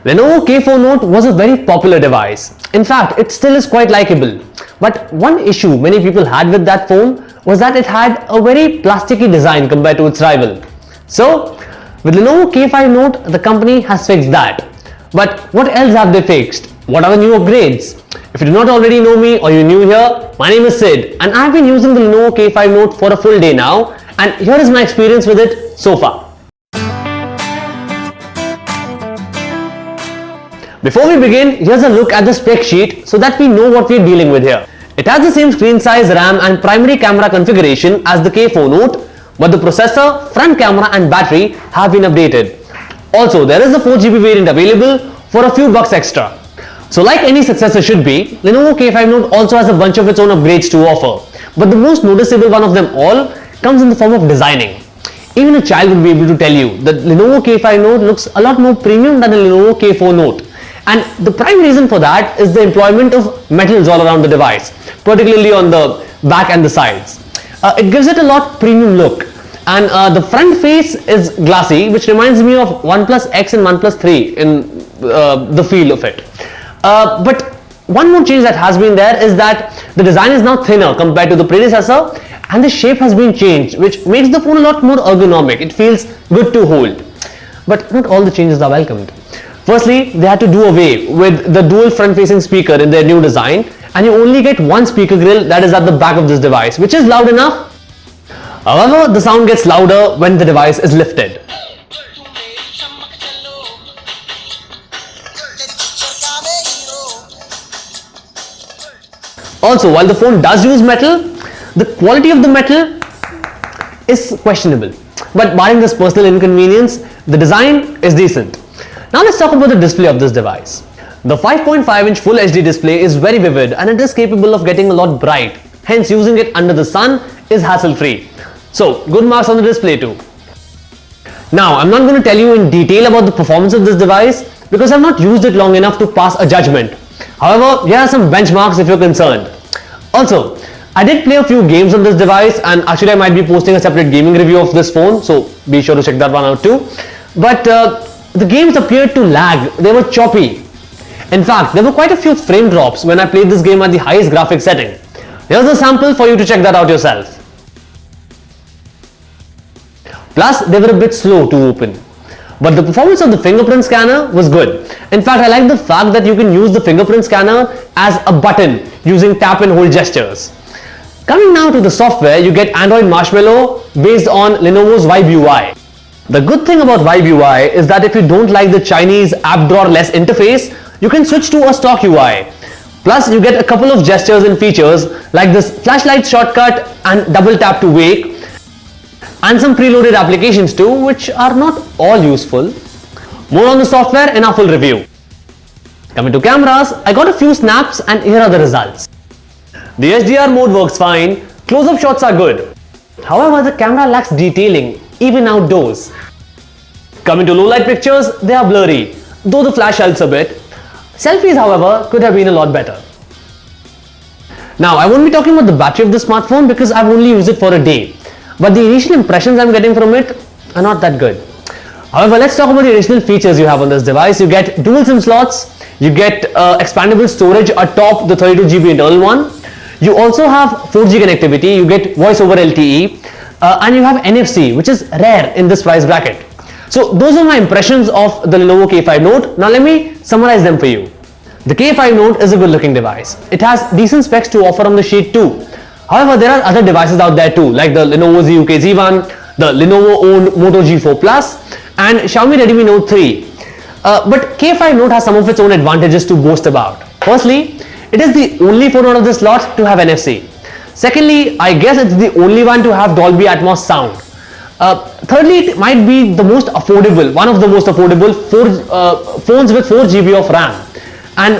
Lenovo K5 Note was a very popular device. In fact, it still is quite likable. But one issue many people had with that phone was that it had a very plasticky design compared to its rival. So, with Lenovo K5 Note, the company has fixed that. But what else have they fixed? What are the new upgrades? If you do not already know me or you're new here, my name is Sid and I've been using the Lenovo K5 Note for a full day now, and here is my experience with it so far. Before we begin, here's a look at the spec sheet so that we know what we're dealing with here. It has the same screen size, RAM and primary camera configuration as the K4 Note, but the processor, front camera and battery have been updated. Also, there is a 4GB variant available for a few bucks extra. So like any successor should be, Lenovo K5 Note also has a bunch of its own upgrades to offer. But the most noticeable one of them all comes in the form of designing. Even a child would be able to tell you that Lenovo K5 Note looks a lot more premium than the Lenovo K4 Note. And the prime reason for that is the employment of metals all around the device, particularly on the back and the sides. It gives it a lot premium look. And the front face is glassy, which reminds me of OnePlus X and OnePlus 3 in the feel of it. But one more change that has been there is that the design is now thinner compared to the predecessor, and the shape has been changed, which makes the phone a lot more ergonomic. It feels good to hold. But not all the changes are welcomed. Firstly, they had to do away with the dual front-facing speaker in their new design, and you only get one speaker grill that is at the back of this device, which is loud enough. However, the sound gets louder when the device is lifted. Also, while the phone does use metal, the quality of the metal is questionable. But barring this personal inconvenience, the design is decent. Now let's talk about the display of this device. The 5.5-inch Full HD display is very vivid and it is capable of getting a lot bright. Hence, using it under the sun is hassle-free. So, good marks on the display too. Now, I'm not going to tell you in detail about the performance of this device because I've not used it long enough to pass a judgment. However, here are some benchmarks if you're concerned. Also, I did play a few games on this device, and actually I might be posting a separate gaming review of this phone, so be sure to check that one out too. But the games appeared to lag, they were choppy. In fact, there were quite a few frame drops when I played this game at the highest graphics setting. Here's a sample for you to check that out yourself. Plus, they were a bit slow to open. But the performance of the fingerprint scanner was good. In fact, I like the fact that you can use the fingerprint scanner as a button using tap and hold gestures. Coming now to the software, you get Android Marshmallow based on Lenovo's VIBE UI. The good thing about VIBE UI is that if you don't like the Chinese app drawer-less interface, you can switch to a stock UI. Plus, you get a couple of gestures and features like this flashlight shortcut and double tap to wake, and some preloaded applications too, which are not all useful. More on the software in our full review. Coming to cameras, I got a few snaps and here are the results. The HDR mode works fine, close-up shots are good. However, the camera lacks detailing, even outdoors. Coming to low-light pictures, they are blurry, though the flash helps a bit. Selfies, however, could have been a lot better. Now, I won't be talking about the battery of the smartphone because I've only used it for a day. But the initial impressions I'm getting from it are not that good. However, let's talk about the additional features you have on this device. You get dual SIM slots, you get expandable storage atop the 32GB internal one. You also have 4G connectivity, you get voice over LTE, and you have NFC, which is rare in this price bracket. So those are my impressions of the Lenovo K5 Note. Now let me summarize them for you. The K5 Note is a good looking device. It has decent specs to offer on the sheet too. However, there are other devices out there too, like the Lenovo ZUK Z1, the Lenovo owned Moto G4 Plus, and Xiaomi Redmi Note 3. But K5 Note has some of its own advantages to boast about. Firstly, it is the only phone out of this lot to have NFC. Secondly, I guess it's the only one to have Dolby Atmos sound. Thirdly, it might be the most affordable, one of the most affordable phones with 4GB of RAM. And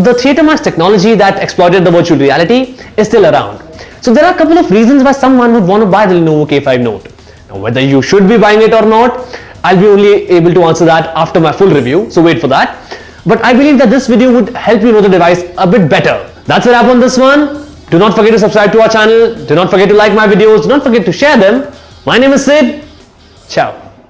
the Theater Max technology that exploited the virtual reality is still around. So there are a couple of reasons why someone would want to buy the Lenovo K5 Note. Now, whether you should be buying it or not, I'll be only able to answer that after my full review, so wait for that. But I believe that this video would help you know the device a bit better. That's a wrap on this one. Do not forget to subscribe to our channel. Do not forget to like my videos. Do not forget to share them. My name is Sid. Ciao.